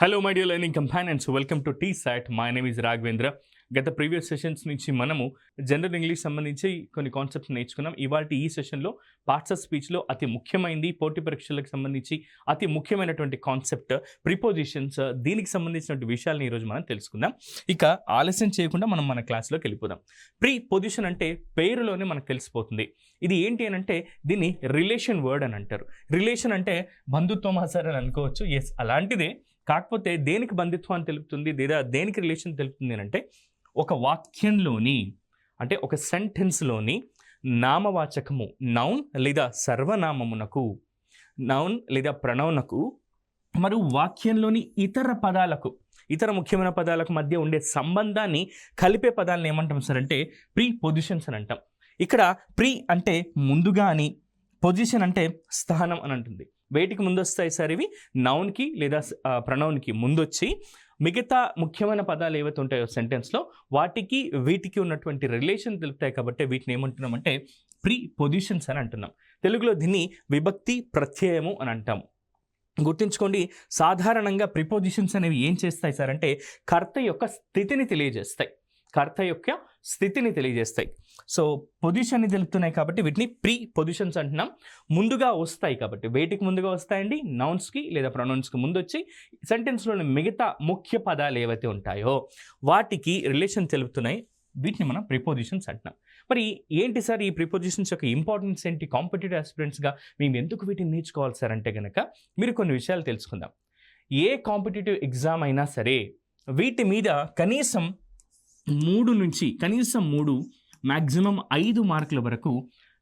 Hello my dear learning companions, welcome to TSAT. My name is Raghavendra. గత previous sessions నుంచి మనము general English సంబంధించి కొన్ని కాన్సెప్ట్స్ నేర్చుకున్నాం. ఇవాళ ఈ సెషన్లో పార్ట్స్ ఆఫ్ స్పీచ్లో అతి ముఖ్యమైనది, పోటీ పరీక్షలకు సంబంధించి అతి ముఖ్యమైనటువంటి కాన్సెప్ట్ ప్రిపోజిషన్స్. దీనికి సంబంధించినటువంటి విషయాలను ఈరోజు మనం తెలుసుకుందాం. ఇక ఆలస్యం చేయకుండా మనం మన క్లాస్లోకి వెళ్ళిపోదాం. ప్రిపోజిషన్ అంటే పేరులోనే మనకు తెలిసిపోతుంది. ఇది ఏంటి అని అంటే దీన్ని రిలేషన్ వర్డ్ అని అంటారు. రిలేషన్ అంటే బంధుత్వం సార్ అని అనుకోవచ్చు. ఎస్, అలాంటిదే. కాకపోతే దేనికి బంధుత్వాన్ని తెలుపుతుంది లేదా దేనికి రిలేషన్ తెలుపుతుంది అని అంటే ఒక వాక్యంలోని అంటే ఒక సెంటెన్స్లోని నామవాచకము నౌన్ లేదా సర్వనామమునకు, నౌన్ లేదా ప్రణౌనకు మరియు వాక్యంలోని ఇతర ముఖ్యమైన పదాలకు మధ్య ఉండే సంబంధాన్ని కలిపే పదాలను ఏమంటాం సార్ అంటే ప్రీపోజిషన్స్ అని అంటాం. ఇక్కడ ప్రీ అంటే ముందుగా అని, పొజిషన్ అంటే స్థానం అని అంటుంది. వేటికి ముందు వస్తాయి సార్ ఇవి? నౌన్కి లేదా ప్రనౌన్కి ముందొచ్చి మిగతా ముఖ్యమైన పదాలు ఏవైతే ఉంటాయో సెంటెన్స్లో వాటికి వీటికి ఉన్నటువంటి రిలేషన్ తెలుపుతాయి. కాబట్టి వీటిని ఏమంటున్నాం అంటే ప్రీపోజిషన్స్ అని అంటున్నాం. తెలుగులో దీన్ని విభక్తి ప్రత్యయము అని అంటాము. గుర్తుంచుకోండి, సాధారణంగా ప్రిపోజిషన్స్ అనేవి ఏం చేస్తాయి సార్ అంటే కర్త యొక్క స్థితిని తెలియజేస్తాయి. సో పొజిషన్ని తెలుపుతున్నాయి కాబట్టి వీటిని ప్రీ పొజిషన్స్ అంటున్నాం. ముందుగా వస్తాయి కాబట్టి వేటికి ముందుగా వస్తాయండి? నౌన్స్కి లేదా ప్రొనౌన్స్కి ముందు వచ్చి సెంటెన్స్లోని మిగతా ముఖ్య పదాలు ఏవైతే ఉంటాయో వాటికి రిలేషన్ తెలుపుతున్నాయి. వీటిని మనం ప్రిపోజిషన్స్ అంటున్నాం. మరి ఏంటి సార్ ఈ ప్రిపోజిషన్స్ యొక్క ఇంపార్టెన్స్ ఏంటి? కాంపిటేటివ్ ఆస్పిరెంట్స్గా మేము ఎందుకు వీటిని నేర్చుకోవాలి సార్ అంటే కనుక మీరు కొన్ని విషయాలు తెలుసుకుందాం. ఏ కాంపిటేటివ్ ఎగ్జామ్ అయినా సరే వీటి మీద కనీసం 3 మ్యాక్సిమం 5 మార్కుల వరకు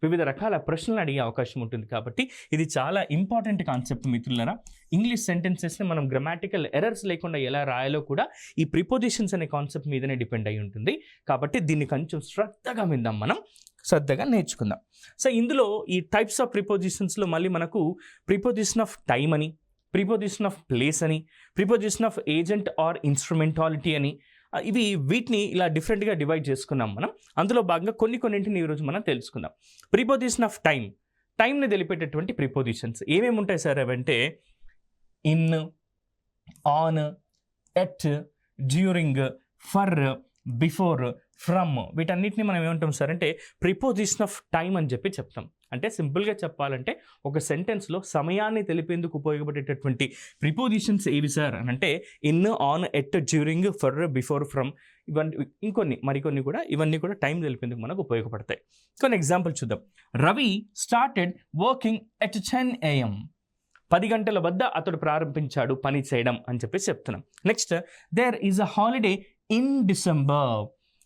వివిధ రకాల ప్రశ్నలు అడిగే అవకాశం ఉంటుంది. కాబట్టి ఇది చాలా ఇంపార్టెంట్ కాన్సెప్ట్ మిత్రులారా. ఇంగ్లీష్ సెంటెన్సెస్ని మనం గ్రామాటికల్ ఎర్రర్స్ లేకుండా ఎలా రాయాలో కూడా ఈ ప్రిపోజిషన్స్ అనే కాన్సెప్ట్ మీదనే డిపెండ్ అయి ఉంటుంది. కాబట్టి దీన్ని కొంచెం శ్రద్ధగా నేర్చుకుందాం. సో ఇందులో ఈ టైప్స్ ఆఫ్ ప్రిపోజిషన్స్లో మళ్ళీ మనకు ప్రిపోజిషన్ ఆఫ్ టైమ్ అని, ప్రిపోజిషన్ ఆఫ్ ప్లేస్ అని, preposition of agent or instrumentality అని, వీటిని ఇలా డిఫరెంట్గా డివైడ్ చేసుకున్నాం మనం. అందులో భాగంగా కొన్నింటిని ఈరోజు మనం తెలుసుకుందాం. ప్రిపోజిషన్ ఆఫ్ టైంని తెలిపేటటువంటి ప్రిపోజిషన్స్ ఏమేమి ఉంటాయి సార్ అవంటే in, on, at, during, for, before, from. వీటన్నిటిని మనం ఏమంటాం సార్ అంటే ప్రిపోజిషన్ ఆఫ్ టైం అని చెప్తాం. అంటే సింపుల్గా చెప్పాలంటే ఒక సెంటెన్స్లో సమయాన్ని తెలిపేందుకు ఉపయోగపడేటటువంటి ప్రిపోజిషన్స్ ఏవి సార్ అని అంటే in, on, at, during, for, before, from. ఇవన్నీ మరికొన్ని కూడా ఇవన్నీ కూడా టైం తెలిపేందుకు మనకు ఉపయోగపడతాయి. కొన్ని ఎగ్జాంపుల్ చూద్దాం. Ravi started working at 10 AM. 10 గంటల వద్ద అతడు ప్రారంభించాడు పని చేయడం అని చెప్తున్నాం. Next, there is a holiday in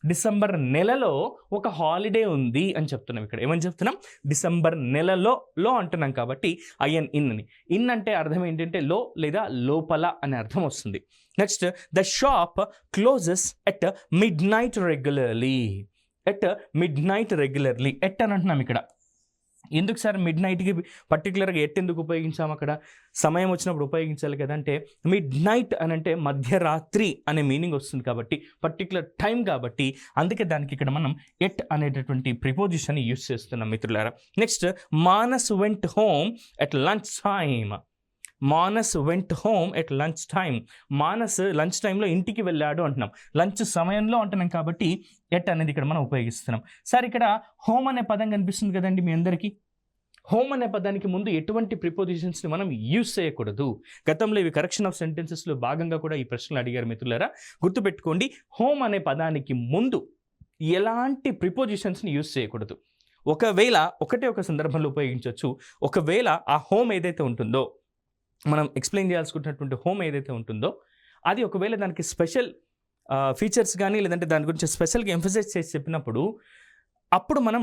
December నెలలో ఒక హాలిడే ఉంది అని చెప్తున్నాం. ఇక్కడ ఏమని చెప్తున్నాం? డిసెంబర్ నెలలో అంటున్నాం కాబట్టి ఇన్ అంటే అర్థం ఏంటంటే లో లేదా లోపల అనే అర్థం వస్తుంది. Next, the shop closes at mid night regularly. At అని అంటున్నాం. ఇక్కడ ఎందుకు సార్ మిడ్ నైట్కి పర్టికులర్గా ఎందుకు ఉపయోగించాము? అక్కడ సమయం వచ్చినప్పుడు ఉపయోగించాలి కదా. అంటే మిడ్ నైట్ అని అంటే మధ్యరాత్రి అనే మీనింగ్ వస్తుంది కాబట్టి పర్టికులర్ టైం కాబట్టి అందుకే దానికి ఇక్కడ మనం ఎట్ అనేటటువంటి ప్రిపోజిషన్ యూస్ చేస్తున్నాం మిత్రులారా. Next, Manas went home at lunch time. Manas lunch టైంలో ఇంటికి వెళ్ళాడు అంటున్నాం. లంచ్ సమయంలో అంటున్నాం కాబట్టి ఎట్ అనేది ఇక్కడ మనం ఉపయోగిస్తున్నాం. సార్ ఇక్కడ హోమ్ అనే పదం కనిపిస్తుంది కదండి మీ అందరికీ. హోమ్ అనే పదానికి ముందు ఎటువంటి ప్రిపోజిషన్స్ని మనం యూస్ చేయకూడదు. గతంలో ఇవి కరెక్షన్ ఆఫ్ సెంటెన్సెస్లో భాగంగా కూడా ఈ ప్రశ్నలు అడిగారు మిత్రులారా. గుర్తుపెట్టుకోండి, హోమ్ అనే పదానికి ముందు ఎలాంటి ప్రిపోజిషన్స్ని యూస్ చేయకూడదు. ఒకవేళ ఒక సందర్భంలో ఉపయోగించవచ్చు. ఒకవేళ ఆ హోమ్ ఏదైతే ఉంటుందో మనం ఎక్స్ప్లెయిన్ చేయాల్సుకుంటున్నటువంటి హోమ్ ఏదైతే ఉంటుందో అది ఒకవేళ దానికి స్పెషల్ ఫీచర్స్ కానీ లేదంటే దాని గురించి స్పెషల్గా ఎంఫసైజ్ చేసి చెప్పినప్పుడు అప్పుడు మనం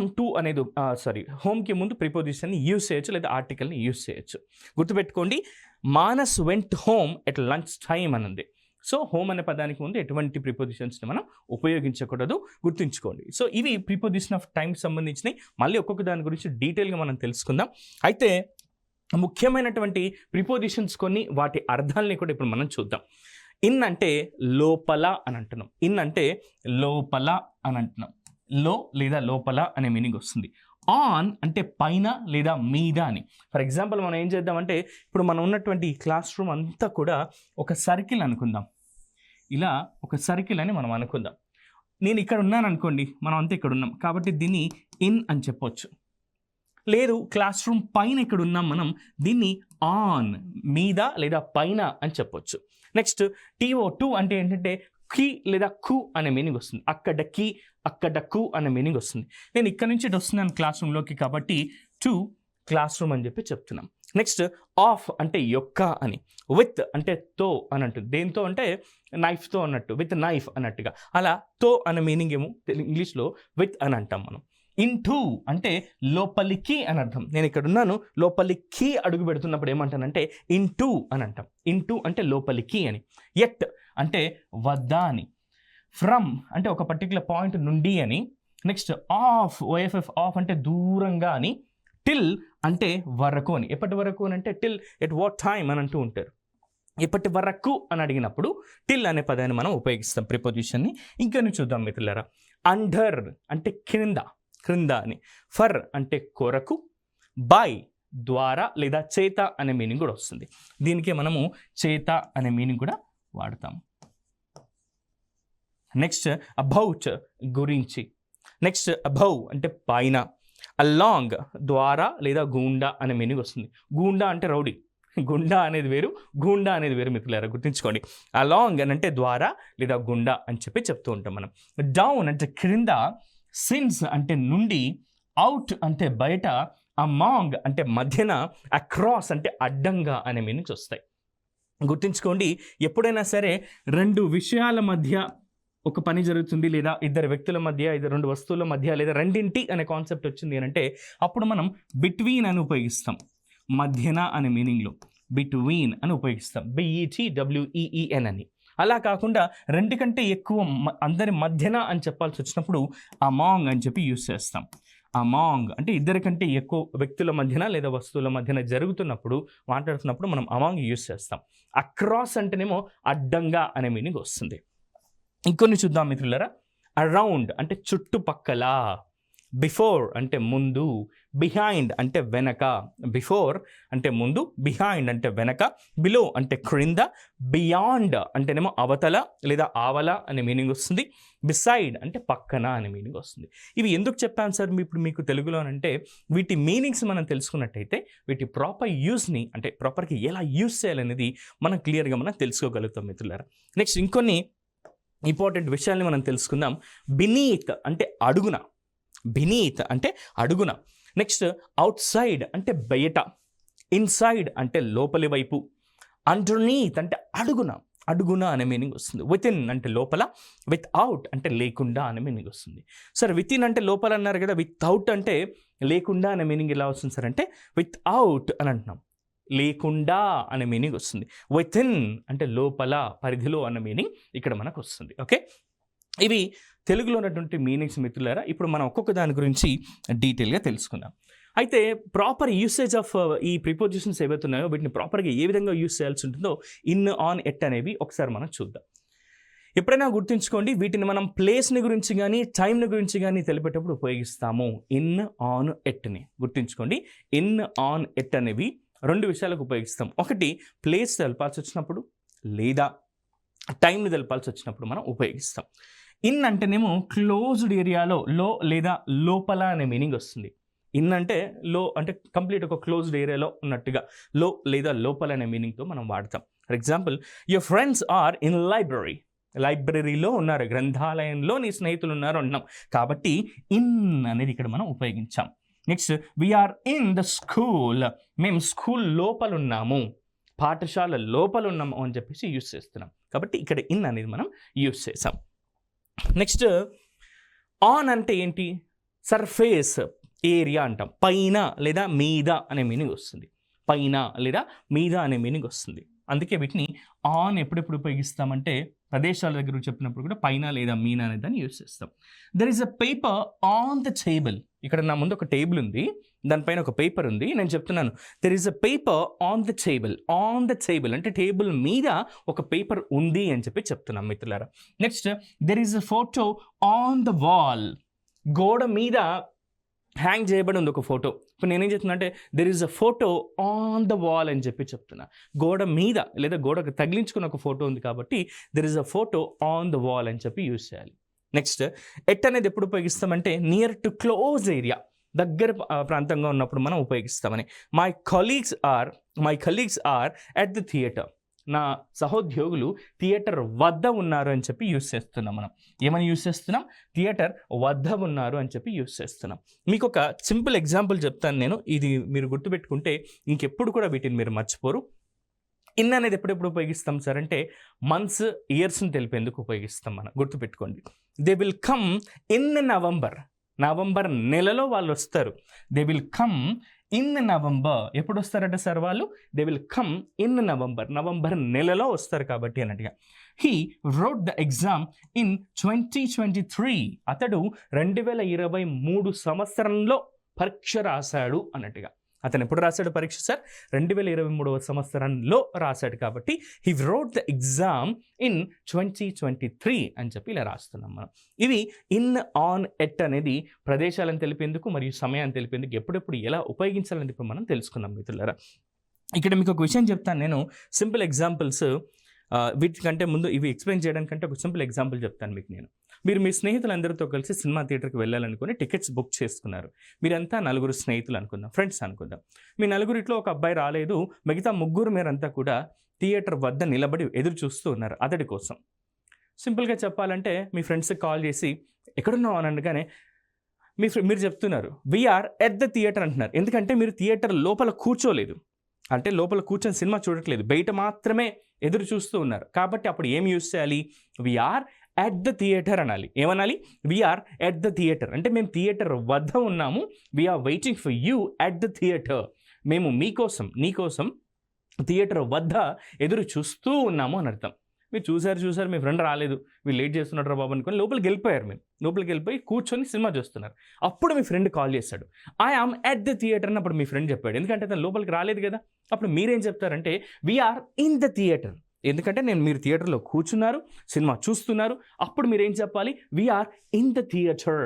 హోమ్కి ముందు ప్రిపోజిషన్ని యూస్ చేయొచ్చు లేదా ఆర్టికల్ని యూస్ చేయొచ్చు. గుర్తుపెట్టుకోండి, Manas went home at lunch time అని ఉంది. సో హోమ్ అనే పదానికి ముందు ఎటువంటి ప్రిపోజిషన్స్ని మనం ఉపయోగించకూడదు, గుర్తుంచుకోండి. సో ఇవి ప్రిపోజిషన్ ఆఫ్ టైంకి సంబంధించినవి. మళ్ళీ ఒక్కొక్క దాని గురించి డీటెయిల్గా మనం తెలుసుకుందాం. అయితే ముఖ్యమైనటువంటి ప్రిపోజిషన్స్ కొన్ని, వాటి అర్థాలని కూడా ఇప్పుడు మనం చూద్దాం. ఇన్ అంటే లోపల అని అంటున్నాం. లో లేదా లోపల అనే మీనింగ్ వస్తుంది. ఆన్ అంటే పైన లేదా మీద అని. ఫర్ ఎగ్జాంపుల్ మనం ఏం చేద్దామంటే ఇప్పుడు మనం ఉన్నటువంటి క్లాస్ రూమ్ అంతా కూడా ఒక సర్కిల్ అనుకుందాం. ఇలా ఒక సర్కిల్ అని మనం అనుకుందాం. నేను ఇక్కడ ఉన్నాను అనుకోండి, మనం అంతా ఇక్కడ ఉన్నాం కాబట్టి దీన్ని ఇన్ అని చెప్పొచ్చు. లేదు క్లాస్ రూమ్ పైన ఇక్కడ ఉన్నాం మనం, దీన్ని ఆన్ మీద లేదా పైన అని చెప్పొచ్చు. నెక్స్ట్ TO2 అంటే ఏంటంటే కీ లేదా కు అనే మీనింగ్ వస్తుంది. అక్కడ కీ అక్కడ కు అనే మీనింగ్ వస్తుంది. నేను ఇక్కడ నుంచి ఇటు వస్తున్నాను క్లాస్ రూమ్లోకి కాబట్టి టు క్లాస్ రూమ్ అని చెప్పి చెప్తున్నాం. నెక్స్ట్ ఆఫ్ అంటే యొక్క అని, విత్ అంటే తో అని అంటుంది. దేంతో అంటే నైఫ్తో అన్నట్టు, విత్ నైఫ్ అన్నట్టుగా. అలా తో అనే మీనింగ్ ఏమో ఇంగ్లీష్లో విత్ అని అంటాం మనం. ఇంటూ అంటే లోపలికి అని అర్థం. నేను ఇక్కడ ఉన్నాను, లోపలికి అడుగు పెడుతున్నప్పుడు ఏమంటానంటే ఇంటూ అని అంటాం. ఇంటూ అంటే లోపలికి అని. ఎట్ అంటే వద్ద అని. ఫ్రమ్ అంటే ఒక పర్టికులర్ పాయింట్ నుండి అని. నెక్స్ట్ ఆఫ్ OFF ఆఫ్ అంటే దూరంగా అని. టిల్ అంటే వరకు అని. ఎప్పటి వరకు అని అంటే టిల్ ఎట్ వాట్ టైమ్ అని అంటూ ఉంటారు. ఇప్పటి వరకు అని అడిగినప్పుడు టిల్ అనే పదాన్ని మనం ఉపయోగిస్తాం ప్రిపోజిషన్ని. ఇంకా చూద్దాం మిత్రులారా. అండర్ అంటే క్రింద అని. ఫర్ అంటే కొరకు. బై ద్వారా లేదా చేత అనే మీనింగ్ కూడా వస్తుంది. దీనికి మనము చేత అనే మీనింగ్ కూడా వాడతాం. నెక్స్ట్ అబౌట్ గురించి. నెక్స్ట్ అబౌవ్ అంటే పైన. అలాంగ్ ద్వారా లేదా గూండా అనే మీనింగ్ వస్తుంది. గూండా అంటే రౌడీ, గుండా అనేది వేరు, గూండా అనేది వేరు మిత్రులారా, గుర్తుంచుకోండి. అలాంగ్ అని అంటే ద్వారా లేదా గుండా అని చెప్పి చెప్తూ ఉంటాం మనం. డౌన్ అంటే క్రింద. సిన్స్ అంటే నుండి. అవుట్ అంటే బయట. అమాంగ్ అంటే మధ్యన. అక్రాస్ అంటే అడ్డంగా అనే మీనింగ్స్ వస్తాయి. గుర్తుంచుకోండి, ఎప్పుడైనా సరే రెండు విషయాల మధ్య ఒక పని జరుగుతుంది లేదా ఇద్దరు వ్యక్తుల మధ్య, రెండు వస్తువుల మధ్య లేదా రెండింటి అనే కాన్సెప్ట్ వచ్చింది అని అంటే అప్పుడు మనం బిట్వీన్ అని ఉపయోగిస్తాం. మధ్యన అనే మీనింగ్లో బిట్వీన్ అని ఉపయోగిస్తాం. BETWEEN అని. అలా కాకుండా రెండు కంటే ఎక్కువ అందరి మధ్యన అని చెప్పాల్సి వచ్చినప్పుడు అమాంగ్ అని చెప్పి యూజ్ చేస్తాం. అమాంగ్ అంటే ఇద్దరి కంటే ఎక్కువ వ్యక్తుల మధ్యన లేదా వస్తువుల మధ్యన జరుగుతున్నప్పుడు మాట్లాడుతున్నప్పుడు మనం అమాంగ్ యూజ్ చేస్తాం. అక్రాస్ అంటేనేమో అడ్డంగా అనే మీనింగ్ వస్తుంది. ఇంకొన్ని చూద్దాం మిత్రులారా. అరౌండ్ అంటే చుట్టుపక్కల. బిఫోర్ అంటే ముందు. బిహైండ్ అంటే వెనక. బిఫోర్ అంటే ముందు, బిహైండ్ అంటే వెనక, బిలో అంటే క్రింద, బియాండ్ అంటేనేమో అవతల లేదా ఆవల అనే మీనింగ్ వస్తుంది. బిసైడ్ అంటే పక్కన అనే మీనింగ్ వస్తుంది. ఇవి ఎందుకు చెప్పాను సార్ ఇప్పుడు మీకు తెలుగులో అంటే వీటి మీనింగ్స్ మనం తెలుసుకున్నట్టయితే వీటి ప్రాపర్ యూస్ని అంటే ప్రాపర్గా ఎలా యూస్ చేయాలనేది మనం క్లియర్గా మనం తెలుసుకోగలుగుతాం మిత్రులారా. నెక్స్ట్ ఇంకొన్ని ఇంపార్టెంట్ విషయాల్ని మనం తెలుసుకుందాం. బినీత్ అంటే అడుగున. బినీత్ అంటే అడుగున. నెక్స్ట్ అవుట్ సైడ్ అంటే బయట. ఇన్సైడ్ అంటే లోపలి వైపు. అండర్నీత్ అంటే అడుగున అనే మీనింగ్ వస్తుంది. వితిన్ అంటే లోపల. విత్ అవుట్ అంటే లేకుండా అనే మీనింగ్ వస్తుంది. సరే వితిన్ అంటే లోపల అన్నారు కదా, విత్ అవుట్ అంటే లేకుండా అనే మీనింగ్ ఎలా వస్తుంది సార్ అంటే విత్ అవుట్ అని అంటున్నాం. లేకుండా అనే మీనింగ్ వస్తుంది. వితిన్ అంటే లోపల, పరిధిలో అన్న మీనింగ్ ఇక్కడ మనకు వస్తుంది. ఓకే, ఇవి తెలుగులో ఉన్నటువంటి మీనింగ్స్ మిత్రులారా. ఇప్పుడు మనం ఒక్కొక్క దాని గురించి డీటెయిల్గా తెలుసుకుందాం. అయితే ప్రాపర్ యూసేజ్ ఆఫ్ ఈ ప్రిపోజిషన్స్ ఏవైతే ఉన్నాయో వీటిని ప్రాపర్గా ఏ విధంగా యూస్ చేయాల్సి ఉంటుందో ఇన్, ఆన్, ఎట్ అనేవి ఒకసారి మనం చూద్దాం. ఎప్పుడైనా గుర్తుంచుకోండి, వీటిని మనం ప్లేస్ని గురించి కానీ టైంని గురించి కానీ తెలిపేటప్పుడు ఉపయోగిస్తాము. ఇన్, ఆన్, ఎట్ని గుర్తుంచుకోండి. ఇన్, ఆన్, ఎట్ అనేవి రెండు విషయాలకు ఉపయోగిస్తాం. ఒకటి ప్లేస్ తెలపాల్సి వచ్చినప్పుడు లేదా టైంని తెలపాల్సి వచ్చినప్పుడు మనం ఉపయోగిస్తాం. ఇన్ అంటేనేమో క్లోజ్డ్ ఏరియాలో, లో లేదా లోపల అనే మీనింగ్ వస్తుంది. ఇన్ అంటే లో అంటే కంప్లీట్ ఒక క్లోజ్డ్ ఏరియాలో ఉన్నట్టుగా, లో లేదా లోపల అనే మీనింగ్తో మనం వాడతాం. For example, your friends are in library. లైబ్రరీలో ఉన్నారు, గ్రంథాలయంలో నీ స్నేహితులు ఉన్నారు అంటున్నాం కాబట్టి ఇన్ అనేది ఇక్కడ మనం ఉపయోగించాం. Next, we're in the school. మేము స్కూల్ లోపల ఉన్నాము, పాఠశాల లోపల ఉన్నాము అని చెప్పేసి యూజ్ చేస్తున్నాం కాబట్టి ఇక్కడ ఇన్ అనేది మనం యూజ్ చేసాం. నెక్స్ట్, ఆన్ అంటే ఏంటి? సర్ఫేస్ ఏరియా అంటాం. పైన లేదా మీద అనే మీనింగ్ వస్తుంది. పైన లేదా మీద అనే మీనింగ్ వస్తుంది. అందుకే వీటిని ఆన్ ఎప్పుడెప్పుడు ఉపయోగిస్తామంటే ప్రదేశాల దగ్గర చెప్పినప్పుడు కూడా పైన లేదా మీన అనే దాన్ని యూజ్ చేస్తాం. There is a paper on the table. ఇక్కడ నా ముందు ఒక టేబుల్ ఉంది, దానిపైన ఒక పేపర్ ఉంది. నేను చెప్తున్నాను there is a paper on the table. On the table అంటే టేబుల్ మీద ఒక పేపర్ ఉంది అని చెప్పి చెప్తున్నాం మిత్రులారా. Next, there is a photo on the wall. గోడ మీద హ్యాంగ్ చేయబడి ఉంది ఒక ఫోటో. ఇప్పుడు నేనేం చెప్తున్నా అంటే there is a photo on the wall అని చెప్పి చెప్తున్నా. గోడ మీద లేదా గోడకు తగిలించుకున్న ఒక ఫోటో ఉంది కాబట్టి there is a photo on the wall అని చెప్పి యూజ్ చేయాలి. నెక్స్ట్ ఎట్ అనేది ఎప్పుడు ఉపయోగిస్తామంటే నియర్ టు క్లోజ్ ఏరియా, దగ్గర ప్రాంతంగా ఉన్నప్పుడు మనం ఉపయోగిస్తామని. My colleagues are at the theatre, నా సహోద్యోగులు థియేటర్ వద్ద ఉన్నారు అని చెప్పి యూస్ చేస్తున్నాం. మనం ఏమని యూస్ చేస్తున్నాం? థియేటర్ వద్ద ఉన్నారు అని చెప్పి యూస్ చేస్తున్నాం. మీకు ఒక సింపుల్ ఎగ్జాంపుల్ చెప్తాను నేను, ఇది మీరు గుర్తుపెట్టుకుంటే ఇంకెప్పుడు కూడా వీటిని మీరు మర్చిపోరు. ఇన్ అనేది ఎప్పుడెప్పుడు ఉపయోగిస్తాం సార్ అంటే మంత్స్ ఇయర్స్ని తెలిపేందుకు ఉపయోగిస్తాం మనం, గుర్తుపెట్టుకోండి. They will come in November నెలలో వాళ్ళు వస్తారు. They will come in November. ఎప్పుడు వస్తారట సార్ వాళ్ళు? They will come in November నెలలో వస్తారు కాబట్టి అన్నట్టుగా. He wrote the exam in 2023. అతడు 2023 సంవత్సరంలో పరీక్ష రాశాడు అన్నట్టుగా. అతను ఎప్పుడు రాశాడు పరీక్ష సార్? 2023 సంవత్సరంలో రాశాడు కాబట్టి he wrote the exam in 2023 అని చెప్పి ఇలా రాస్తున్నాం మనం. ఇవి ఇన్, ఆన్, ఎట్ అనేది ప్రదేశాలను తెలిపేందుకు మరియు సమయాన్ని తెలిపేందుకు ఎప్పుడెప్పుడు ఎలా ఉపయోగించాలని ఇప్పుడు మనం తెలుసుకున్నాం మిత్రులారా. ఇక్కడ మీకు ఒక విషయం చెప్తాను నేను, సింపుల్ ఎగ్జాంపుల్స్. వీటికంటే ముందు ఇవి ఎక్స్ప్లెయిన్ చేయడానికంటే ఒక సింపుల్ ఎగ్జాంపుల్ చెప్తాను మీకు నేను. మీరు మీ స్నేహితులందరితో కలిసి సినిమా థియేటర్కి వెళ్ళాలనుకుని టికెట్స్ బుక్ చేసుకున్నారు. మీరంతా 4 స్నేహితులు అనుకుందాం, ఫ్రెండ్స్ అనుకుందాం. మీ 4 ఒక అబ్బాయి రాలేదు, మిగతా 3 మీరంతా కూడా థియేటర్ వద్ద నిలబడి ఎదురు చూస్తూ ఉన్నారు అతడి కోసం. సింపుల్గా చెప్పాలంటే మీ ఫ్రెండ్స్కి కాల్ చేసి ఎక్కడున్నావు అని అనగానే మీరు చెప్తున్నారు వీఆర్ ఎట్ ద థియేటర్ అంటున్నారు. ఎందుకంటే మీరు థియేటర్ లోపల కూర్చోలేదు, అంటే లోపల కూర్చొని సినిమా చూడట్లేదు, బయట మాత్రమే ఎదురు చూస్తూ ఉన్నారు. కాబట్టి అప్పుడు ఏం యూస్ చేయాలి? వీఆర్ ఎట్ ద థియేటర్ అనాలి. ఏమనాలి? వీఆర్ ఎట్ ద థియేటర్ అంటే మేము థియేటర్ వద్ద ఉన్నాము. We are waiting for you at the theatre. మేము నీకోసం థియేటర్ వద్ద ఎదురు చూస్తూ ఉన్నాము అని అర్థం. మీరు చూసారు మీ ఫ్రెండ్ రాలేదు, మీరు లేట్ చేస్తున్నారు బాబు అనుకొని లోపలికి వెళ్ళిపోయారు. మీరు లోపలికి వెళ్ళిపోయి కూర్చొని సినిమా చూస్తున్నారు. అప్పుడు మీ ఫ్రెండ్ కాల్ చేశాడు, I am at the theatre అని అప్పుడు మీ ఫ్రెండ్ చెప్పాడు. ఎందుకంటే తను లోపలికి రాలేదు కదా. అప్పుడు మీరేం చెప్తారంటే వీఆర్ ఇన్ ద థియేటర్. ఎందుకంటే మీరు థియేటర్లో కూర్చున్నారు, సినిమా చూస్తున్నారు. అప్పుడు మీరేం చెప్పాలి? వీఆర్ ఇన్ ద థియేటర్,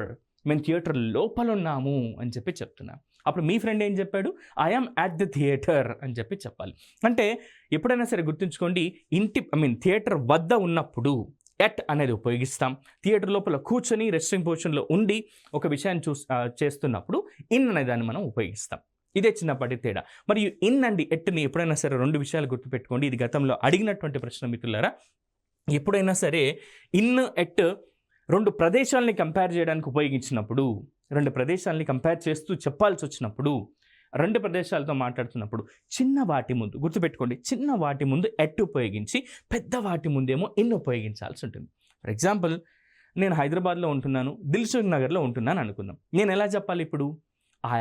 మేము థియేటర్ లోపల ఉన్నాము అని చెప్పి చెప్తున్నాం. అప్పుడు మీ ఫ్రెండ్ ఏం చెప్పాడు? ఐఎమ్ అట్ ద థియేటర్ అని చెప్పి చెప్పాలి. అంటే ఎప్పుడైనా సరే గుర్తుంచుకోండి, థియేటర్ వద్ద ఉన్నప్పుడు ఎట్ అనేది ఉపయోగిస్తాం. థియేటర్ లోపల కూర్చొని రెస్టింగ్ పొజిషన్లో ఉండి ఒక విషయాన్ని చేస్తున్నప్పుడు ఇన్ అనే దాన్ని మనం ఉపయోగిస్తాం. ఇదే చిన్నపాటి తేడా. మరియు ఇన్ అండ్ ఎట్ని ఎప్పుడైనా సరే 2 విషయాలు గుర్తుపెట్టుకోండి. ఇది గతంలో అడిగినటువంటి ప్రశ్న మిత్రులారా. ఎప్పుడైనా సరే ఇన్, ఎట్ 2 ప్రదేశాలని కంపేర్ చేయడానికి ఉపయోగించినప్పుడు, 2 ప్రదేశాలని కంపేర్ చేస్తూ చెప్పాల్సి వచ్చినప్పుడు, 2 ప్రదేశాలతో మాట్లాడుతున్నప్పుడు చిన్న వాటి ముందు గుర్తుపెట్టుకోండి, చిన్న వాటి ముందు ఎట్ ఉపయోగించి పెద్ద వాటి ముందేమో ఇన్ ఉపయోగించాల్సి ఉంటుంది. ఫర్ ఎగ్జాంపుల్, నేను హైదరాబాద్లో ఉంటున్నాను, దిల్సుఖ్ నగర్లో ఉంటున్నాను అనుకుందాం. నేను ఎలా చెప్పాలి ఇప్పుడు? I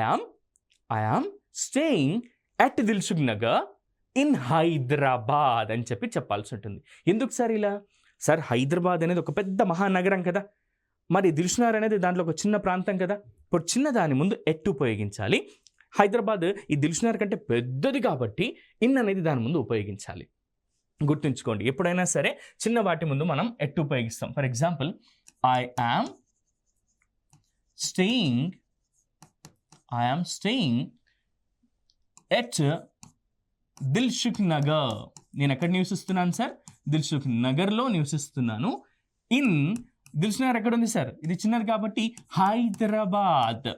am staying at Dilsukhnagar in Hyderabad అని చెప్పి చెప్పాల్సి ఉంటుంది. ఎందుకు సార్ ఇలా? సార్ హైదరాబాద్ అనేది ఒక పెద్ద మహానగరం కదా, మరి దిల్సుఖ్నగర్ అనేది దాంట్లో ఒక చిన్న ప్రాంతం కదా. ఇప్పుడు చిన్న దాని ముందు ఎట్ ఉపయోగించాలి. హైదరాబాద్ ఈ దిల్సుఖ్నగర్ కంటే పెద్దది కాబట్టి ఇన్ అనేది దాని ముందు ఉపయోగించాలి. గుర్తుంచుకోండి, ఎప్పుడైనా సరే చిన్న వాటి ముందు మనం ఎట్ ఉపయోగిస్తాం. For example, I am staying at Dilsukhnagar. నేను ఎక్కడ నివసిస్తున్నాను సార్? దిల్సుఖ్ నగర్లో నివసిస్తున్నాను. ఇన్ దిల్సుఖ్ నగర్ ఎక్కడ ఉంది సార్? ఇది చిన్నది కాబట్టి హైదరాబాద్.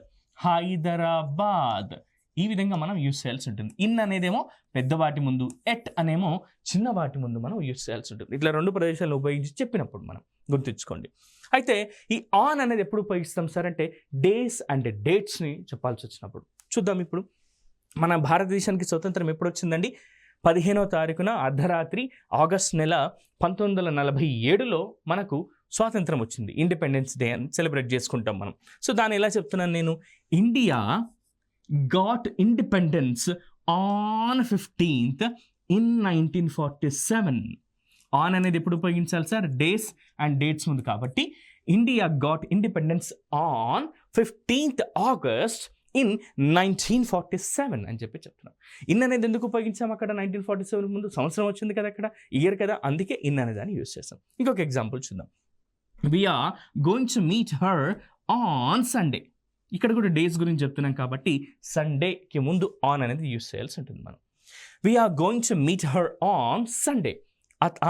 ఈ విధంగా మనం యూస్ చేయాల్సి ఉంటుంది. ఇన్ అనేదేమో పెద్ద వాటి ముందు, ఎట్ అనేమో చిన్న వాటి ముందు మనం యూస్ చేయాల్సి ఉంటుంది. ఇట్లా 2 ప్రదేశాలను ఉపయోగించి చెప్పినప్పుడు మనం గుర్తుంచుకోండి. అయితే ఈ ఆన్ అనేది ఎప్పుడు ఉపయోగిస్తాం సార్ అంటే డేస్ అండ్ డేట్స్ని చెప్పాల్సి వచ్చినప్పుడు. చూద్దాం ఇప్పుడు. మన భారతదేశానికి స్వతంత్రం ఎప్పుడు వచ్చిందండి? 15వ తారీఖున అర్ధరాత్రి ఆగస్ట్ నెల 1947లో మనకు స్వాతంత్రం వచ్చింది. ఇండిపెండెన్స్ డే అని సెలబ్రేట్ చేసుకుంటాం మనం. సో దాన్ని ఎలా చెప్తున్నాను నేను? India got independence on 15th in 1947. On అనేది ఎప్పుడు ఉపయోగించాలి సార్? డేస్ అండ్ డేట్స్ ముందు కాబట్టి India got independence on 15th August in 1947 అని చెప్పి చెప్తున్నాం. ఇన్ అనేది ఎందుకు ఉపయోగించాం అక్కడ? 1947 ముందు సంవత్సరం వచ్చింది కదా, అక్కడ ఇయర్ కదా, అందుకే ఇన్ అనే దాన్ని యూజ్ చేస్తాం. ఇంకొక ఎగ్జాంపుల్ చూద్దాం. We are going to meet her on Sunday. ఇక్కడ కూడా డేస్ గురించి చెప్తున్నాం కాబట్టి సండేకి ముందు ఆన్ అనేది యూస్ చేయాల్సి ఉంటుంది మనం. We are going to meet her on Sunday.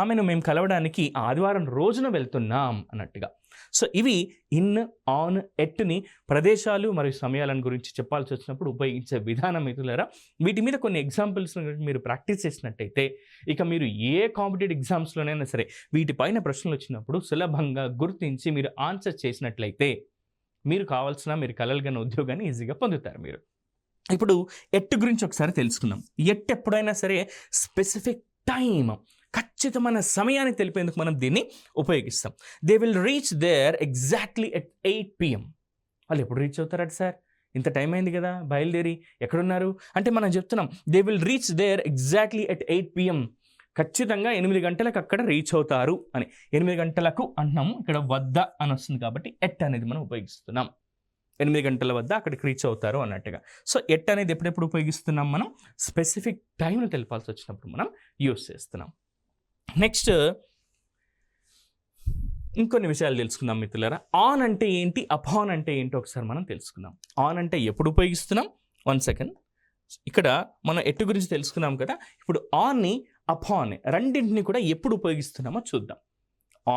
ఆమెను మేము కలవడానికి ఆదివారం రోజున వెళ్తున్నాం అన్నట్టుగా. సో ఇవి ఇన్, ఆన్, ఎట్ని ప్రదేశాలు మరియు సమయాలను గురించి చెప్పాల్సి వచ్చినప్పుడు ఉపయోగించే విధానం మిత్రులారా. వీటి మీద కొన్ని ఎగ్జాంపుల్స్ మీరు ప్రాక్టీస్ చేసినట్టయితే ఇక మీరు ఏ కాంపిటేటివ్ ఎగ్జామ్స్లోనైనా సరే వీటిపైన ప్రశ్నలు వచ్చినప్పుడు సులభంగా గుర్తించి మీరు ఆన్సర్ చేసినట్లయితే మీరు కలలుగన్న ఉద్యోగాన్ని ఈజీగా పొందుతారు మీరు. ఇప్పుడు ఎట్ గురించి ఒకసారి తెలుసుకుందాం. ఎట్ ఎప్పుడైనా సరే స్పెసిఫిక్ టైం, ఖచ్చితమైన సమయాన్ని తెలిపేందుకు మనం దీన్ని ఉపయోగిస్తాం. They will reach there exactly at 8 PM. వాళ్ళు ఎప్పుడు రీచ్ అవుతారట సార్? ఇంత టైం అయింది కదా బయలుదేరి, ఎక్కడున్నారు అంటే మనం చెప్తున్నాం they will reach there exactly at 8 PM. ఖచ్చితంగా 8 గంటలకు అక్కడ రీచ్ అవుతారు అని. 8 గంటలకు అంటున్నాము, ఇక్కడ వద్ద అని వస్తుంది కాబట్టి ఎట్ అనేది మనం ఉపయోగిస్తున్నాం. 8 గంటల వద్ద అక్కడికి రీచ్ అవుతారు అన్నట్టుగా. సో ఎట్ అనేది ఎప్పుడెప్పుడు ఉపయోగిస్తున్నాం మనం? స్పెసిఫిక్ టైంను తెలిపాల్సి వచ్చినప్పుడు మనం యూస్ చేస్తున్నాం. నెక్స్ట్ ఇంకొన్ని విషయాలు తెలుసుకుందాం మిత్రులారా. ఆన్ అంటే ఏంటి, అపాన్ అంటే ఏంటో ఒకసారి మనం తెలుసుకుందాం. ఆన్ అంటే ఎప్పుడు ఉపయోగిస్తున్నాం? 1 సెకండ్. ఇక్కడ మనం ఎట్టు గురించి తెలుసుకున్నాం కదా. ఇప్పుడు ఆన్ని, అపాన్ రెండింటిని కూడా ఎప్పుడు ఉపయోగిస్తున్నామో చూద్దాం.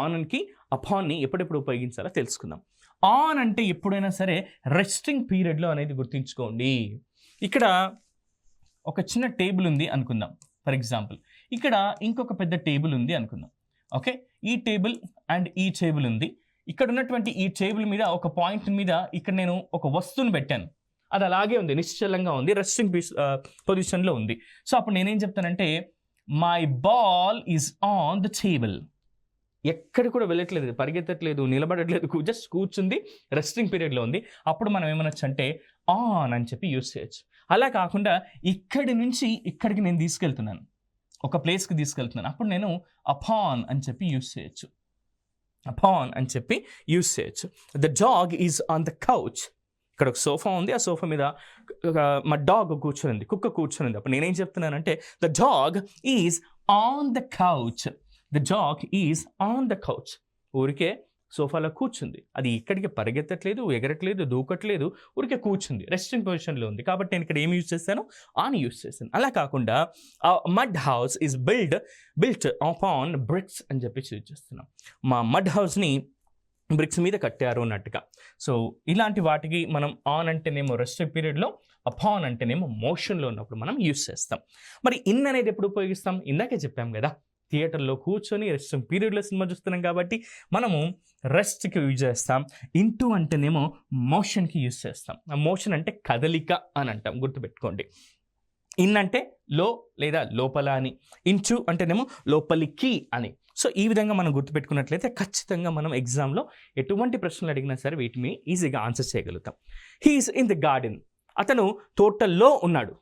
ఆన్కి, అపాన్ని ఎప్పుడెప్పుడు ఉపయోగించాలో తెలుసుకుందాం. ఆన్ అంటే ఎప్పుడైనా సరే రెస్టింగ్ పీరియడ్లో అనేది గుర్తుంచుకోండి. ఇక్కడ ఒక చిన్న టేబుల్ ఉంది అనుకుందాం. ఫర్ ఎగ్జాంపుల్ ఇక్కడ ఇంకొక పెద్ద టేబుల్ ఉంది అనుకుందాం. ఓకే, ఈ టేబుల్ అండ్ ఈ టేబుల్ ఉంది. ఇక్కడ ఉన్నటువంటి ఈ టేబుల్ మీద ఒక పాయింట్ మీద ఇక్కడ నేను ఒక వస్తువును పెట్టాను. అది అలాగే ఉంది, నిశ్చలంగా ఉంది, రెస్టింగ్ పొజిషన్లో ఉంది. సో అప్పుడు నేనేం చెప్తానంటే my ball is on the table. ఎక్కడ కూడా వెళ్ళట్లేదు, పరిగెత్తట్లేదు, నిలబడట్లేదు, జస్ట్ కూర్చుంది, రెస్టింగ్ పీరియడ్లో ఉంది. అప్పుడు మనం ఏమనొచ్చు అంటే ఆన్ అని చెప్పి యూస్ చేయొచ్చు. అలా కాకుండా ఇక్కడి నుంచి ఇక్కడికి నేను తీసుకెళ్తున్నాను, ఒక ప్లేస్కి తీసుకెళ్తున్నాను, అప్పుడు నేను అపాన్ అని చెప్పి యూస్ చేయొచ్చు. అపాన్ అని చెప్పి యూస్ చేయొచ్చు. The dog is on the couch. ఇక్కడ ఒక సోఫా ఉంది, ఆ సోఫా మీద మా డాగ్ కూర్చొనింది, కుక్క కూర్చొనింది. అప్పుడు నేనేం చెప్తున్నానంటే the dog is on the couch. The dog is on the couch. ఊరికే సోఫాలో కూర్చుంది, అది ఇక్కడికి పరిగెత్తట్లేదు, ఎగరట్లేదు, దూకట్లేదు, ఊరికే కూర్చుంది, రెస్టింగ్ పొజిషన్లో ఉంది. కాబట్టి నేను ఇక్కడ ఏమి యూజ్ చేశాను? ఆన్ యూజ్ చేశాను. అలా కాకుండా mud house is built upon bricks అని చెప్పి యూజ్ చేస్తున్నాం. మా మడ్ హౌస్ని బ్రిక్స్ మీద కట్టారు అన్నట్టుగా. సో ఇలాంటి వాటికి మనం ఆన్ అంటేనేమో రెస్టింగ్ పీరియడ్లో, అపాన్ అంటేనేమో మోషన్లో ఉన్నప్పుడు మనం యూజ్ చేస్తాం. మరి ఇన్ అనేది ఎప్పుడు ఉపయోగిస్తాం? ఇందాకే చెప్పాం కదా, థియేటర్లో కూర్చొని రెస్టింగ్ పీరియడ్లో సినిమా చూస్తున్నాం కాబట్టి మనము రెస్ట్కి యూజ్ చేస్తాం. ఇంటూ అంటేనేమో మోషన్కి యూజ్ చేస్తాం. మోషన్ అంటే కదలిక అని అంటాం, గుర్తుపెట్టుకోండి. ఇన్ అంటే లో లేదా లోపల అని, ఇంటూ అంటేనేమో లోపలికి అని. సో ఈ విధంగా మనం గుర్తుపెట్టుకున్నట్లయితే ఖచ్చితంగా మనం ఎగ్జామ్లో ఎటువంటి ప్రశ్నలు అడిగినా సరే వీటిని ఈజీగా ఆన్సర్ చేయగలుగుతాం. He is in the garden. అతను తోటల్లో ఉన్నాడు.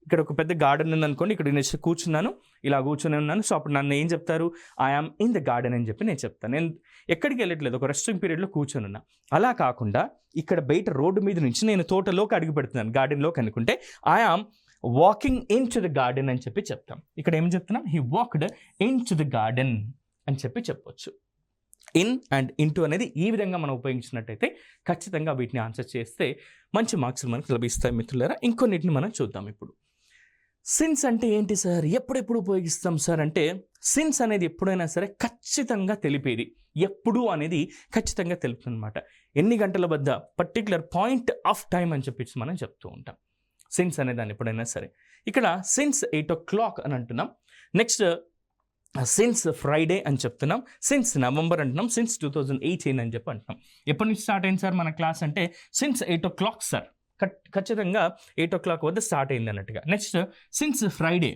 ఇక్కడ ఒక పెద్ద గార్డెన్ ఉందనుకోండి, ఇక్కడ నేను కూర్చున్నాను, ఇలా కూర్చొని ఉన్నాను. సో అప్పుడు నన్ను ఏం చెప్తారు? ఐఆమ్ ఇన్ ద గార్డెన్ అని చెప్పి నేను చెప్తాను. నేను ఎక్కడికి వెళ్ళట్లేదు, ఒక రెస్టింగ్ పీరియడ్లో కూర్చొని ఉన్నా. అలా కాకుండా ఇక్కడ బయట రోడ్డు మీద నుంచి నేను తోటలోకి అడుగు పెడుతున్నాను, గార్డెన్లోకి అనుకుంటే I am walking in to the garden అని చెప్పి చెప్తాం. ఇక్కడ ఏం చెప్తున్నాం? He walked in to the garden అని చెప్పి చెప్పొచ్చు. ఇన్ అండ్ ఇంటూ అనేది ఈ విధంగా మనం ఉపయోగించినట్టయితే ఖచ్చితంగా వీటిని ఆన్సర్ చేస్తే మంచి మార్క్స్ మనకు లభిస్తాయి మిత్రులారా. ఇంకొన్నిటిని మనం చూద్దాం ఇప్పుడు. సిన్స్ అంటే ఏంటి సార్? ఎప్పుడెప్పుడు ఉపయోగిస్తాం సార్ అంటే, సిన్స్ అనేది ఎప్పుడైనా సరే ఖచ్చితంగా తెలిపేది. ఎప్పుడు అనేది ఖచ్చితంగా తెలుపుతుంది అనమాట. ఎన్ని గంటల వద్ద, పర్టికులర్ పాయింట్ ఆఫ్ టైం అని చెప్పి మనం చెప్తూ ఉంటాం సిన్స్ అనే దాన్ని ఎప్పుడైనా సరే. ఇక్కడ సిన్స్ 8 o'clock అని అంటున్నాం. నెక్స్ట్ సిన్స్ ఫ్రైడే అని చెప్తున్నాం. సిన్స్ నవంబర్ అంటున్నాం. సిన్స్ 2018 అని చెప్పి అంటున్నాం. ఎప్పటి నుంచి స్టార్ట్ అయింది సార్ మన క్లాస్ అంటే సిన్స్ 8 o'clock సార్. ఖచ్చితంగా 8 o'clock వద్ద స్టార్ట్ అయింది అన్నట్టుగా. నెక్స్ట్ సిన్స్ ఫ్రైడే,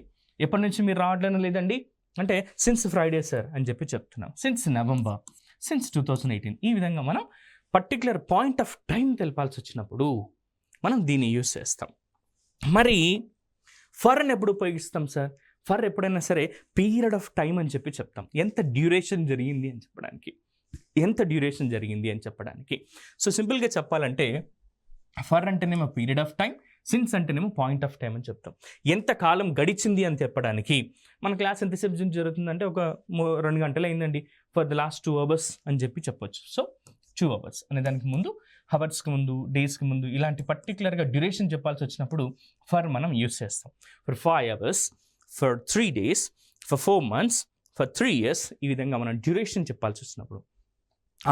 ఎప్పటి నుంచి మీరు రావట్లేను లేదండి అంటే సిన్స్ ఫ్రైడే సార్ అని చెప్పి చెప్తున్నాం. Since November, since 2018. ఈ విధంగా మనం పర్టికులర్ పాయింట్ ఆఫ్ టైం తెలపాల్సి వచ్చినప్పుడు మనం దీన్ని యూజ్ చేస్తాం. మరి ఫర్ని ఎప్పుడు ఉపయోగిస్తాం సార్? ఫర్ ఎప్పుడైనా సరే పీరియడ్ ఆఫ్ టైం అని చెప్పి చెప్తాం. ఎంత డ్యూరేషన్ జరిగింది అని చెప్పడానికి, సో సింపుల్గా చెప్పాలంటే ఫర్ అంటేనేమో పీరియడ్ ఆఫ్ టైం, సిన్స్ అంటేనేమో పాయింట్ ఆఫ్ టైం అని చెప్తాం. ఎంత కాలం గడిచింది అని చెప్పడానికి మన క్లాస్ ఎంతసేపు జరుగుతుందంటే ఒక 2 గంటలు అయిందండి, ఫర్ ద లాస్ట్ 2 hours అని చెప్పి చెప్పొచ్చు. సో 2 hours అనే దానికి ముందు హవర్స్కి ముందు, డేస్కి ముందు ఇలాంటి పర్టికులర్గా డ్యూరేషన్ చెప్పాల్సి వచ్చినప్పుడు ఫర్ మనం యూస్ చేస్తాం. For 5 hours, for 3 days, for 4 months, for 3 years ఈ విధంగా మనం డ్యూరేషన్ చెప్పాల్సి వచ్చినప్పుడు.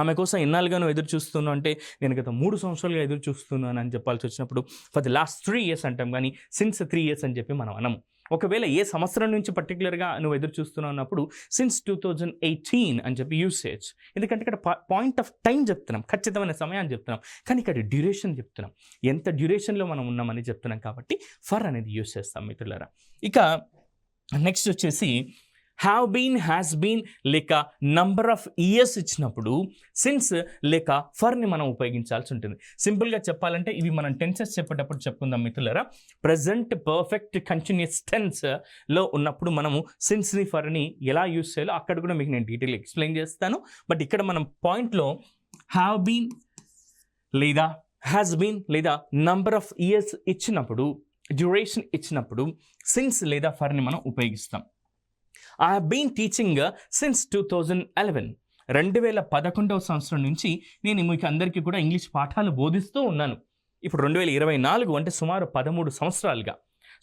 ఆమె కోసం ఎన్నాళ్ళుగానో ఎదురు చూస్తున్నాను అంటే నేను గత 3 సంవత్సరాలుగా ఎదురు చూస్తున్నాను అని చెప్పాల్సి వచ్చినప్పుడు ఫర్ ది లాస్ట్ 3 years అంటాం, కానీ సిన్స్ 3 years అని చెప్పి మనం అనము. ఒకవేళ ఏ సంవత్సరం నుంచి పర్టికులర్గా నువ్వు ఎదురు చూస్తున్నావు అన్నప్పుడు సిన్స్ 2018 అని చెప్పి యూస్ చేయొచ్చు. ఎందుకంటే ఇక్కడ పాయింట్ ఆఫ్ టైం చెప్తున్నాం, ఖచ్చితమైన సమయాన్ని చెప్తున్నాం, కానీ ఇక్కడ డ్యూరేషన్ చెప్తున్నాం, ఎంత డ్యూరేషన్లో మనం ఉన్నామని చెప్తున్నాం కాబట్టి ఫర్ అనేది యూస్ చేస్తాం మిత్రులారా. ఇక నెక్స్ట్ వచ్చేసి హ్యావ్ బీన్, హ్యాస్ బీన్ లేక నంబర్ ఆఫ్ ఇయర్స్ ఇచ్చినప్పుడు సిన్స్ లేక ఫర్ని మనం ఉపయోగించాల్సి ఉంటుంది. సింపుల్గా చెప్పాలంటే ఇవి మనం టెన్సెస్ చెప్పేటప్పుడు చెప్పుకుందాం మిత్రులారా. ప్రజెంట్ పర్ఫెక్ట్ కంటిన్యూస్ టెన్స్లో ఉన్నప్పుడు మనము సిన్స్ని ఫర్ని ఎలా యూస్ చేయాలో అక్కడ కూడా మీకు నేను డీటెయిల్ ఎక్స్ప్లెయిన్ చేస్తాను. బట్ ఇక్కడ మనం పాయింట్లో హ్యావ్ బీన్ లేదా హ్యాస్ బీన్ లేదా నంబర్ ఆఫ్ ఇయర్స్ ఇచ్చినప్పుడు, డ్యూరేషన్ ఇచ్చినప్పుడు సిన్స్ లేదా ఫర్ని మనం ఉపయోగిస్తాం. I have been teaching since 2011. 2011వ సంవత్సరం నుంచి నేను మీకు అందరికీ కూడా ఇంగ్లీష్ పాఠాలు బోధిస్తూ ఉన్నాను. ఇప్పుడు 2024 అంటే సుమారు 13 సంవత్సరాలుగా.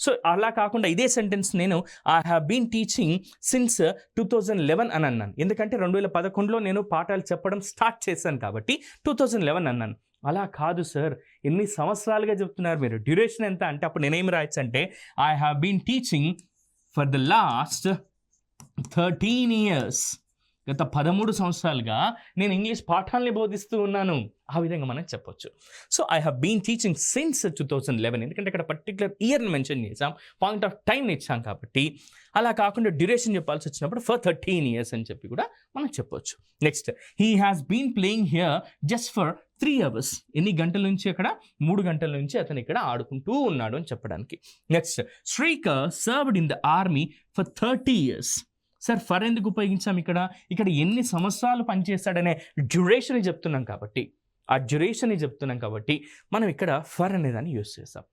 సో అలా కాకుండా ఇదే సెంటెన్స్ నేను I have been teaching since 2011 అని అన్నాను. ఎందుకంటే 2011లో నేను పాఠాలు చెప్పడం స్టార్ట్ చేశాను కాబట్టి 2011 అన్నాను. అలా కాదు సార్, ఎన్ని సంవత్సరాలుగా చెప్తున్నారు మీరు, డ్యూరేషన్ ఎంత అంటే అప్పుడు నేనేమి రాయొచ్చు అంటే I have been teaching for the last 13 years. గత 13 సంవత్సరాలుగా నేను ఇంగ్లీష్ పాఠాలని బోధిస్తూ ఉన్నాను. ఆ విధంగా మనం చెప్పొచ్చు. So I have been teaching since 2011, ఎందుకంటే ఇక్కడ పర్టికులర్ ఇయర్ని మెన్షన్ చేసాం, పాయింట్ ఆఫ్ టైంని ఇచ్చాం కాబట్టి. అలా కాకుండా డ్యూరేషన్ చెప్పాల్సి వచ్చినప్పుడు ఫర్ 13 years అని చెప్పి కూడా మనం చెప్పొచ్చు. Next he has been playing here just for 3 hours. ఎన్ని గంటల నుంచి అక్కడ? 3 గంటల నుంచి అతను ఇక్కడ ఆడుకుంటూ ఉన్నాడు అని చెప్పడానికి. Next Srikar served in the army for 30 years. Sir for ఎందుకు ఉపయోగించాం ఇక్కడ? ఇక్కడ ఎన్ని సంవత్సరాలు పనిచేస్తాడనే డ్యూరేషన్ చెప్తున్నాం కాబట్టి, ఆ డ్యూరేషన్ చెప్తున్నాం కాబట్టి మనం ఇక్కడ ఫర్ అనేదాన్ని యూస్ చేస్తాం.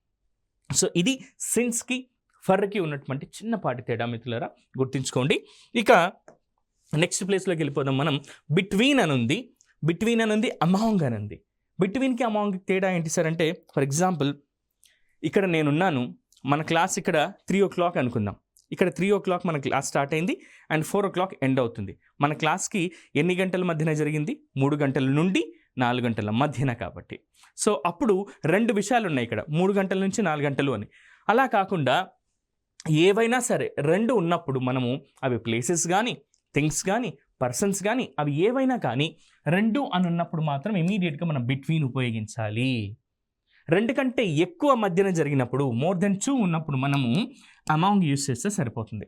సో ఇది సిన్స్కి ఫర్కి ఉన్నటువంటి చిన్నపాటి తేడా మిత్రులారా, గుర్తుంచుకోండి. ఇక నెక్స్ట్ ప్లేస్లోకి వెళ్ళిపోదాం మనం. బిట్వీన్ అని ఉంది, బిట్వీన్ అని ఉంది, అమాంగ్ అని ఉంది. బిట్వీన్కి అమాంగ్కి తేడా ఏంటి సార్ అంటే, ఫర్ ఎగ్జాంపుల్ ఇక్కడ నేనున్నాను, మన క్లాస్ ఇక్కడ 3 o'clock అనుకుందాం. ఇక్కడ 3 o'clock మన క్లాస్ స్టార్ట్ అయింది అండ్ 4 o'clock ఎండ్ అవుతుంది. మన క్లాస్కి ఎన్ని గంటల మధ్యన జరిగింది? 3 గంటల నుండి 4 గంటల మధ్యన కాబట్టి. సో అప్పుడు 2 విషయాలు ఉన్నాయి ఇక్కడ, 3 గంటల నుంచి 4 గంటలు అని. అలా కాకుండా ఏవైనా సరే 2 ఉన్నప్పుడు మనము అవి ప్లేసెస్ కానీ, థింగ్స్ కానీ, పర్సన్స్ కానీ, అవి ఏవైనా కానీ 2 అని ఉన్నప్పుడు మాత్రం ఇమీడియట్గా మనం బిట్వీన్ ఉపయోగించాలి. 2 కంటే ఎక్కువ మధ్యన జరిగినప్పుడు, మోర్ దెన్ 2 ఉన్నప్పుడు మనము అమాంగ్ యూస్ చేస్తే సరిపోతుంది.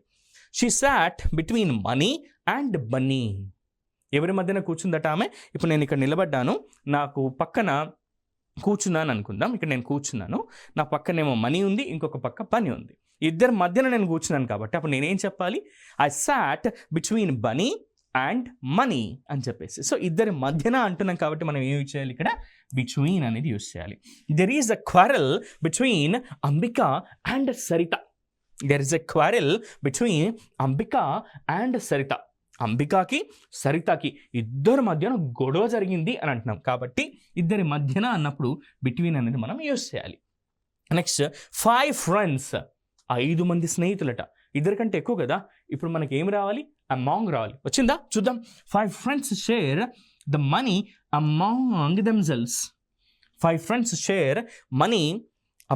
She sat between Mani and Bunny. ఎవరి మధ్యన కూర్చుందట ఆమె? ఇప్పుడు నేను ఇక్కడ నిలబడ్డాను, నాకు పక్కన కూర్చున్నాను అనుకుందాం. ఇక్కడ నేను కూర్చున్నాను, నా పక్కనేమో మనీ ఉంది, ఇంకొక పక్క పని ఉంది. ఇద్దరి మధ్యన నేను కూర్చున్నాను కాబట్టి అప్పుడు నేనేం చెప్పాలి? I sat between Bunny and Money అని చెప్పేసి. సో ఇద్దరి మధ్యన అంటున్నాం కాబట్టి మనం ఏం యూజ్ చేయాలి? ఇక్కడ బిట్వీన్ అనేది యూజ్ చేయాలి. There is a quarrel between Ambika and Sarita. There is a quarrel between Ambika and Sarita. అంబికాకి సరితకి ఇద్దరి మధ్యన గొడవ జరిగింది అని అంటున్నాం కాబట్టి ఇద్దరి మధ్యన అన్నప్పుడు బిట్వీన్ అనేది మనం యూజ్ చేయాలి. నెక్స్ట్ 5 friends, 5 మంది స్నేహితులట. ఇద్దరికంటే ఎక్కువ కదా, ఇప్పుడు మనకి ఏం రావాలి? అమాంగ్ రావాలి. వచ్చిందా? చూద్దాం. 5 friends share the money among themselves. 5 friends share money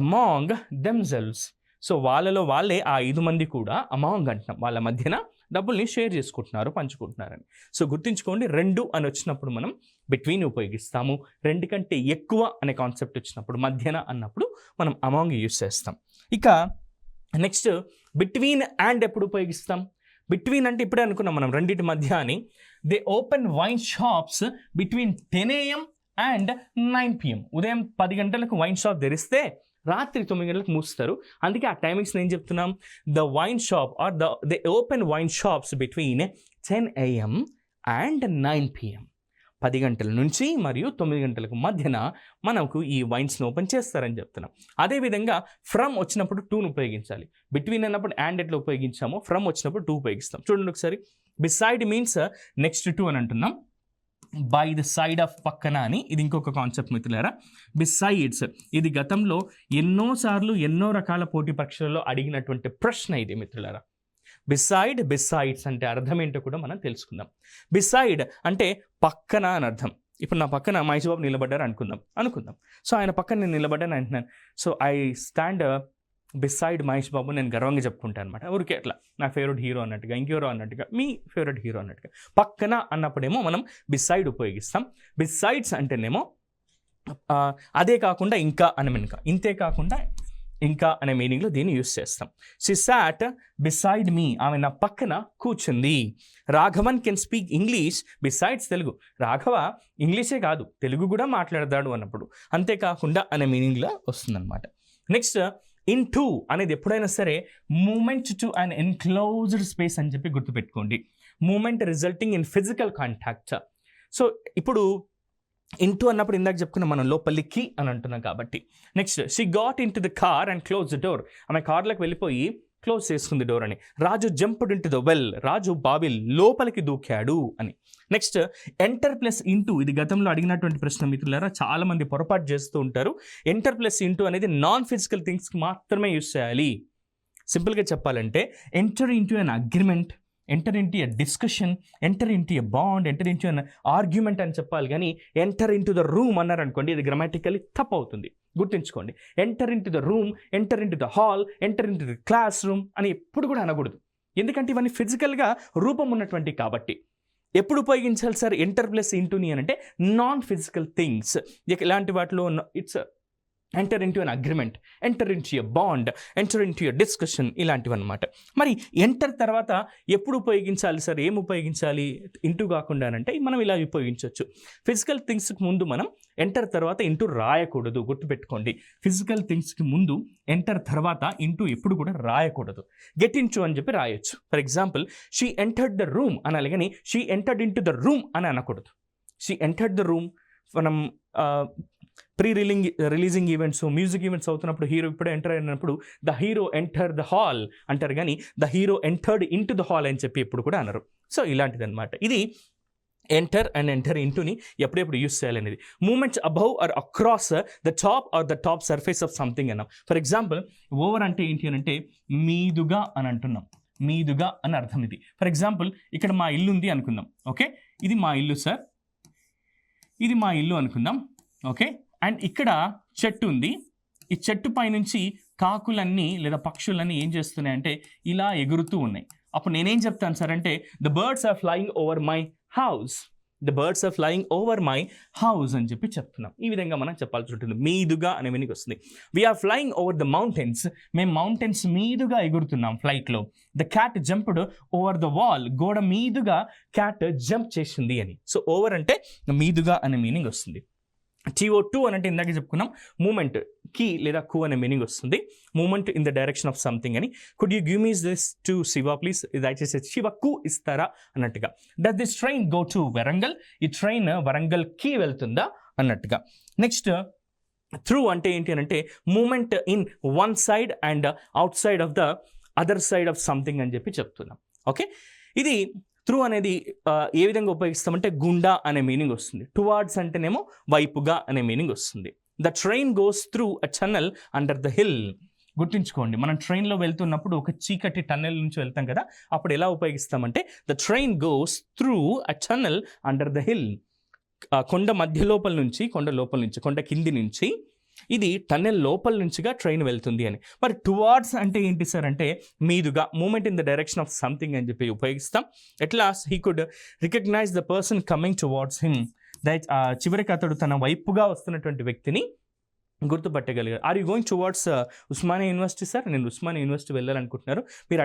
among themselves. So వాళ్ళలో వాళ్ళే ఆ 5 మంది కూడా అమాంగ్ అంటున్నాం, వాళ్ళ మధ్యన డబ్బుల్ని షేర్ చేసుకుంటున్నారు, పంచుకుంటున్నారని. సో గుర్తుంచుకోండి, 2 అని వచ్చినప్పుడు మనం బిట్వీన్ ఉపయోగిస్తాము. 2 కంటే ఎక్కువ అనే కాన్సెప్ట్ వచ్చినప్పుడు, మధ్యన అన్నప్పుడు మనం అమాంగ్ యూస్ చేస్తాం. ఇక నెక్స్ట్ బిట్వీన్ అండ్ ఎప్పుడు ఉపయోగిస్తాం? బిట్వీన్ అంటే ఇప్పుడే అనుకున్నాం మనం రెండింటి మధ్య అని. They open wine shops between 10 AM and 9 PM. ఉదయం 10 గంటలకు వైన్ షాప్ తెరిస్తే రాత్రి 9 గంటలకు మూస్తారు. అందుకే ఆ టైమింగ్స్ నేను చెప్తున్నాం. The wine shop or they open wine shops between 10 AM and 9 PM. 10 గంటల నుంచి మరియు 9 గంటలకు మధ్యన మనకు ఈ వైన్స్ని ఓపెన్ చేస్తారని చెప్తున్నాం. అదేవిధంగా ఫ్రమ్ వచ్చినప్పుడు 2ను ఉపయోగించాలి. బిట్వీన్ అన్నప్పుడు అండ్ ఎట్లా ఉపయోగించామో ఫ్రమ్ వచ్చినప్పుడు 2 ఉపయోగిస్తాం. చూడండి ఒకసారి. బిసైడ్ మీన్స్ నెక్స్ట్ టు అని అంటున్నాం. బై ద సైడ్ ఆఫ్ పక్కన అని ఇది ఇంకొక కాన్సెప్ట్ మిత్రులారా. బిసైడ్స్ ఇది గతంలో ఎన్నోసార్లు ఎన్నో రకాల పోటీ పరీక్షలలో అడిగినటువంటి ప్రశ్న ఇది మిత్రులారా. బిసైడ్స్ అంటే అర్థం ఏంటో కూడా మనం తెలుసుకుందాం. బిసైడ్ అంటే పక్కన అని అర్థం. ఇప్పుడు నా పక్కన మహేష్ బాబు నిలబడ్డారు అనుకుందాం. సో ఆయన పక్కన నేను నిలబడ్డాను అంటున్నాను. So I stand beside Mahesh Babu, నేను గర్వంగా చెప్పుకుంటాను అనమాట. ఊరికే అట్లా నా ఫేవరెట్ హీరో అన్నట్టుగా, ఇంకెవరో అన్నట్టుగా, మీ ఫేవరెట్ హీరో అన్నట్టుగా. పక్కన అన్నప్పుడేమో మనం బిసైడ్ ఉపయోగిస్తాం. బిసైడ్స్ అంటేనేమో అదే కాకుండా ఇంకా అనే మీనింగ్, ఇంతే కాకుండా ఇంకా అనే మీనింగ్లో దీన్ని యూస్ చేస్తాం. షీ సాట్ బిసైడ్ మీ, ఆమె నా పక్కన కూర్చుంది. Raghavan can speak English besides Telugu. Raghava ఇంగ్లీషే కాదు తెలుగు కూడా మాట్లాడతాడు అన్నప్పుడు అంతేకాకుండా అనే మీనింగ్లో వస్తుందన్నమాట. నెక్స్ట్ ఇన్ టు అనేది ఎప్పుడైనా సరే movement to an enclosed space అని చెప్పి గుర్తుపెట్టుకోండి. Movement resulting in physical contact. So ఇప్పుడు ఇంటూ అన్నప్పుడు ఇందాక చెప్పుకున్న మనం లోపలికి అని అంటున్నాం కాబట్టి. Next she got in to the car and close the door. ఆమె కార్లోకి వెళ్ళిపోయి క్లోజ్ చేసుకుంది డోర్ అని. Raju jumped in to the well. Raju బావిల్ లోపలికి దూకాడు అని. నెక్స్ట్ ఎంటర్ ప్లస్ ఇంటూ ఇది గతంలో అడిగినటువంటి ప్రశ్న మిత్రులారా. చాలా మంది పొరపాటు చేస్తూ ఉంటారు. ఎంటర్ ప్లస్ ఇంటూ అనేది నాన్ ఫిజికల్ థింగ్స్కి మాత్రమే యూస్ చేయాలి. సింపుల్గా చెప్పాలంటే enter into an agreement, enter into a discussion, enter into a bond, enter into an argument అని చెప్పాలి. కానీ ఎంటర్ ఇంటూ ద రూమ్ అన్నారు అనుకోండి, ఇది గ్రామాటికల్లీ తప్పు అవుతుంది. గుర్తుంచుకోండి. Enter into the room, enter into the hall, enter into the class room అని ఎప్పుడు కూడా అనకూడదు. ఎందుకంటే ఇవన్నీ ఫిజికల్గా రూపం ఉన్నటువంటి కాబట్టి. ఎప్పుడు ఉపయోగించాలి సార్ ఎంటర్ ప్లస్ ఇంటూని అని అంటే నాన్ ఫిజికల్ థింగ్స్. ఇలాంటి వాటిలో it's enter into an agreement, enter into a bond, enter into a discussion, ఇలాంటివి అనమాట. మరి ఎంటర్ తర్వాత ఎప్పుడు ఉపయోగించాలి సార్, ఏం ఉపయోగించాలి ఇంటూ కాకుండా అంటే మనం ఇలా ఉపయోగించవచ్చు. ఫిజికల్ థింగ్స్కి ముందు మనం ఎంటర్ తర్వాత ఇంటూ రాయకూడదు. గుర్తుపెట్టుకోండి. ఫిజికల్ థింగ్స్కి ముందు ఎంటర్ తర్వాత ఇంటూ ఎప్పుడు కూడా రాయకూడదు. గెట్ ఇంటూ అని చెప్పి రాయొచ్చు. For example she entered the room అనాలి, కానీ she entered into the room అని అనకూడదు. She entered the room. మనం రిలీజింగ్ ఈవెంట్స్, మ్యూజిక్ ఈవెంట్స్ అవుతున్నప్పుడు హీరో ఇప్పుడే ఎంటర్ అయినప్పుడు the hero enter the hall అంటారు, కానీ the hero entered into the hall అని చెప్పి ఎప్పుడు కూడా అనరు. సో ఇలాంటిది అనమాట. ఇది ఎంటర్ అండ్ ఎంటర్ ఇంటూని ఎప్పుడెప్పుడు యూస్ చేయాలనేది. Movements above or across the top or the top surface of something అన్నాం. ఫర్ ఎగ్జాంపుల్ ఓవర్ అంటే ఏంటి అని అంటే మీదుగా అని అంటున్నాం. మీదుగా అని అర్థం ఇది. ఫర్ ఎగ్జాంపుల్ ఇక్కడ మా ఇల్లు ఉంది అనుకుందాం. ఓకే, ఇది మా ఇల్లు సార్, ఇది మా ఇల్లు అనుకుందాం. ఓకే, అండ్ ఇక్కడ చెట్టు ఉంది. ఈ చెట్టు పైనుంచి కాకులన్నీ లేదా పక్షులన్నీ ఏం చేస్తున్నాయంటే ఇలా ఎగురుతూ ఉన్నాయి. అప్పుడు నేనేం చెప్తాను సార్ అంటే the birds are flying over my house, the birds are flying over my house అని చెప్పి చెప్తున్నాం. ఈ విధంగా మనం చెప్పాల్సి ఉంటుంది. మీదుగా అనే మీనింగ్ వస్తుంది. We are flying over the mountains, మేము మౌంటైన్స్ మీదుగా ఎగురుతున్నాం ఫ్లైట్లో. The cat jumped over the wall, గోడ మీదుగా క్యాట్ జంప్ చేసింది అని. సో ఓవర్ అంటే మీదుగా అనే మీనింగ్ వస్తుంది. TO2 అని అంటే ఇందాక చెప్పుకున్నాం మూమెంట్ కి లేదా కు అనే మీనింగ్ వస్తుంది. Movement in the direction of something అని. Could you give me this to Shiva please, దయచేసి శివకు ఇస్తారా అన్నట్టుగా. Does this train go to Warangal, ఈ ట్రైన్ వరంగల్ కి వెళ్తుందా అన్నట్టుగా. నెక్స్ట్ త్రూ అంటే ఏంటి అని అంటే movement in one side and outside of the other side of something అని చెప్పి చెప్తున్నాం. ఓకే, ఇది త్రూ అనేది ఏ విధంగా ఉపయోగిస్తామంటే గుండా అనే మీనింగ్ వస్తుంది. టువార్డ్స్ అంటేనేమో వైపుగా అనే మీనింగ్ వస్తుంది. The train goes through a tunnel under the hill. గుర్తుంచుకోండి, మనం ట్రైన్లో వెళ్తున్నప్పుడు ఒక చీకటి టన్నెల్ నుంచి వెళ్తాం కదా, అప్పుడు ఎలా ఉపయోగిస్తామంటే the train goes through a tunnel under the hill. కొండ మధ్య లోపల నుంచి, కొండ కింది నుంచి ఇది టన్నెల్ లోపల నుంచిగా ట్రైన్ వెళ్తుంది అని. మరి టువార్డ్స్ అంటే ఏంటి సార్ అంటే మీదుగా, movement in the direction of something అని చెప్పి ఉపయోగిస్తాం. ఎట్లా he could recognise the person coming towards him. చివరికి అతడు తన వైపుగా వస్తున్నటువంటి వ్యక్తిని గుర్తుపట్టగలిగారు. Are you going towards Osmania University sir, నేను ఉస్మానియా యూనివర్సిటీ వెళ్ళాలనుకుంటున్నారు, మీరు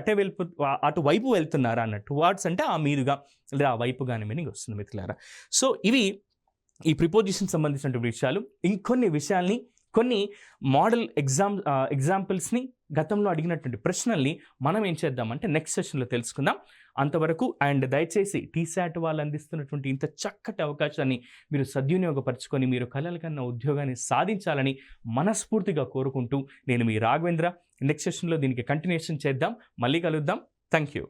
అటువైపు వెళ్తున్నారా అన్న. టువార్డ్స్ అంటే ఆ మీదుగా లేదా ఆ వైపుగా అనే మీనింగ్ వస్తుంది మిత్రులారా. సో ఇవి ఈ ప్రిపోజిషన్ సంబంధించినటువంటి విషయాలు. ఇంకొన్ని విషయాల్ని, కొన్ని మోడల్ ఎగ్జాంపుల్స్ని, గతంలో అడిగినటువంటి ప్రశ్నల్ని మనం ఏం చేద్దామంటే నెక్స్ట్ సెషన్లో తెలుసుకుందాం. అంతవరకు అండ్ దయచేసి TSAT వాళ్ళు అందిస్తున్నటువంటి ఇంత చక్కటి అవకాశాన్ని మీరు సద్వినియోగపరచుకొని మీరు కలల కన్నా ఉద్యోగాన్ని సాధించాలని మనస్ఫూర్తిగా కోరుకుంటూ నేను మీ రాఘవేంద్ర. నెక్స్ట్ సెషన్లో దీనికి కంటిన్యూషన్ చేద్దాం. మళ్ళీ కలుద్దాం. Thank you.